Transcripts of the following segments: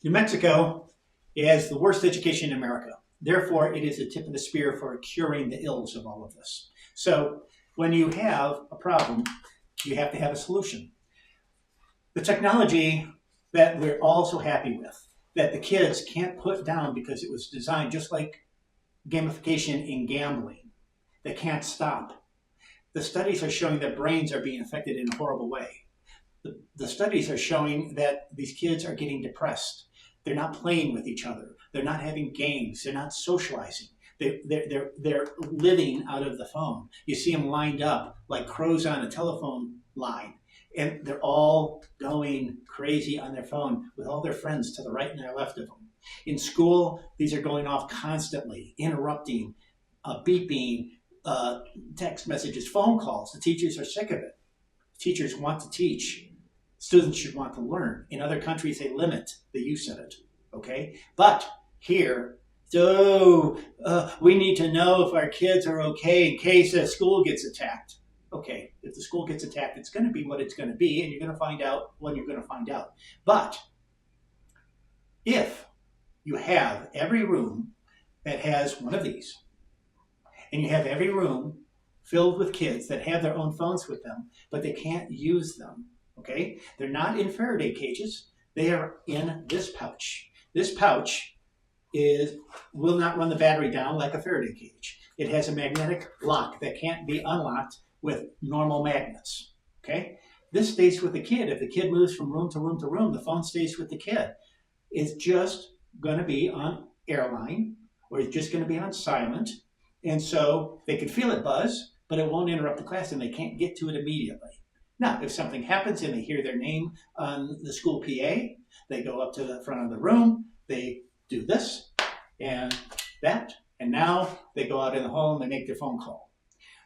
New Mexico has the worst education in America. Therefore, it is the tip of the spear for curing the ills of all of this. So when you have a problem, you have to have a solution. The technology that we're all so happy with, that the kids can't put down because it was designed just like gamification in gambling, they can't stop. The studies are showing that brains are being affected in a horrible way. The studies are showing that these kids are getting depressed. They're not playing with each other. They're not having games. They're not socializing. They're living out of the phone. You see them lined up like crows on a telephone line, and they're all going crazy on their phone with all their friends to the right and the left of them. In school, these are going off constantly, interrupting, beeping, text messages, phone calls. The teachers are sick of it. Teachers want to teach. Students should want to learn. In other countries, they limit the use of it, okay? But here, we need to know if our kids are okay in case a school gets attacked. Okay, if the school gets attacked, it's going to be what it's going to be, and you're going to find out when you're going to find out. But if you have every room that has one of these, and you have every room filled with kids that have their own phones with them, but they can't use them, okay? They're not in Faraday cages. They are in this pouch. This pouch will not run the battery down like a Faraday cage. It has a magnetic lock that can't be unlocked with normal magnets, okay? This stays with the kid. If the kid moves from room to room to room, the phone stays with the kid. It's just going to be on airline, or it's just going to be on silent, and so they can feel it buzz, but it won't interrupt the class, and they can't get to it immediately. Now, if something happens and they hear their name on the school PA, they go up to the front of the room, they do this and that, and now they go out in the hall and they make their phone call.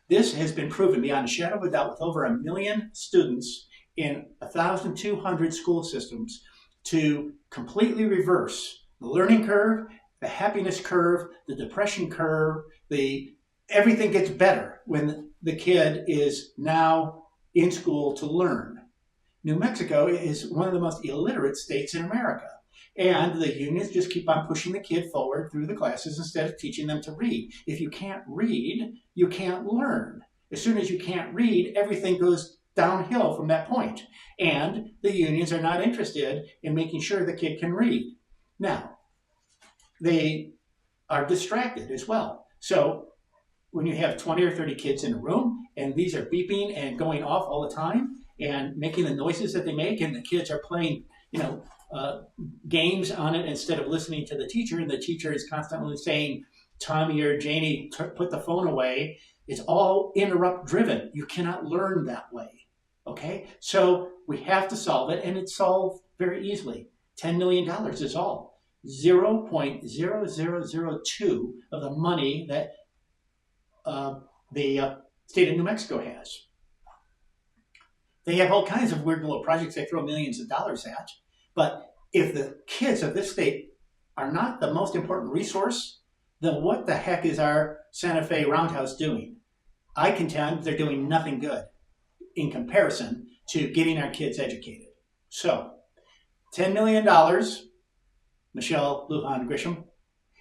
This has been proven beyond a shadow of a doubt with over 1 million students in 1,200 school systems to completely reverse the learning curve, the happiness curve, the depression curve, everything gets better when the kid is now in school to learn. New Mexico is one of the most illiterate states in America. And the unions just keep on pushing the kid forward through the classes instead of teaching them to read. If you can't read, you can't learn. As soon as you can't read, everything goes downhill from that point. And the unions are not interested in making sure the kid can read. Now, they are distracted as well. So when you have 20 or 30 kids in a room and these are beeping and going off all the time and making the noises that they make, and the kids are playing, games on it instead of listening to the teacher, and the teacher is constantly saying, Tommy or Janie, put the phone away. It's all interrupt driven. You cannot learn that way, okay? So we have to solve it, and it's solved very easily. $10 million is all. 0.0002 of the money that the state of New Mexico has. They have all kinds of weird little projects they throw millions of dollars at, but if the kids of this state are not the most important resource, then what the heck is our Santa Fe Roundhouse doing? I contend they're doing nothing good in comparison to getting our kids educated. So, $10 million, Michelle Lujan Grisham,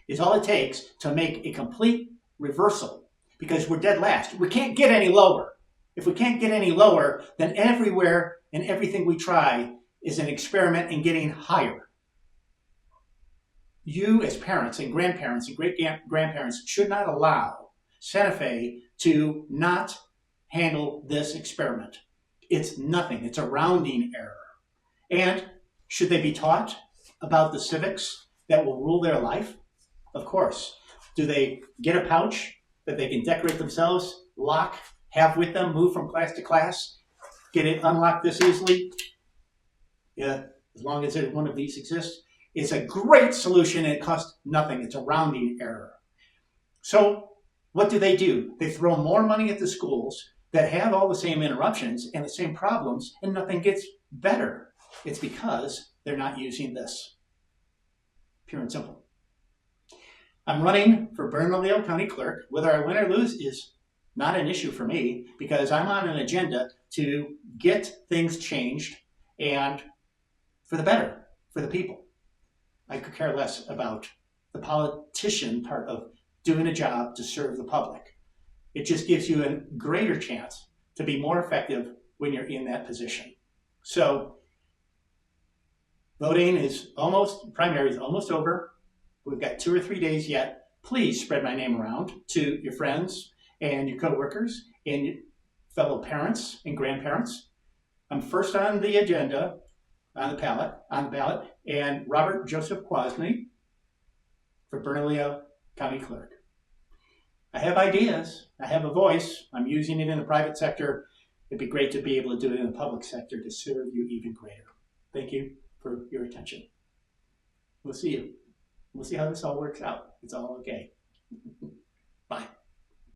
is all it takes to make a complete reversal, because we're dead last. We can't get any lower. If we can't get any lower, then everywhere and everything we try is an experiment in getting higher. You as parents and grandparents and great-grandparents should not allow Santa Fe to not handle this experiment. It's nothing. It's a rounding error. And should they be taught about the civics that will rule their life? Of course. Do they get a pouch that they can decorate themselves, lock, have with them, move from class to class, get it unlocked this easily? Yeah, as long as one of these exists. It's a great solution, and it costs nothing. It's a rounding error. So what do? They throw more money at the schools that have all the same interruptions and the same problems, and nothing gets better. It's because they're not using this. Pure and simple. I'm running for Bernalillo County Clerk. Whether I win or lose is not an issue for me, because I'm on an agenda to get things changed and for the better, for the people. I could care less about the politician part of doing a job to serve the public. It just gives you a greater chance to be more effective when you're in that position. So voting is primary is almost over. We've got 2 or 3 days yet. Please spread my name around to your friends and your coworkers and your fellow parents and grandparents. I'm first on the agenda, on the ballot, and Robert Joseph Kwasny for Bernalillo County Clerk. I have ideas. I have a voice. I'm using it in the private sector. It'd be great to be able to do it in the public sector to serve you even greater. Thank you for your attention. We'll see you. We'll see how this all works out. It's all okay. Bye.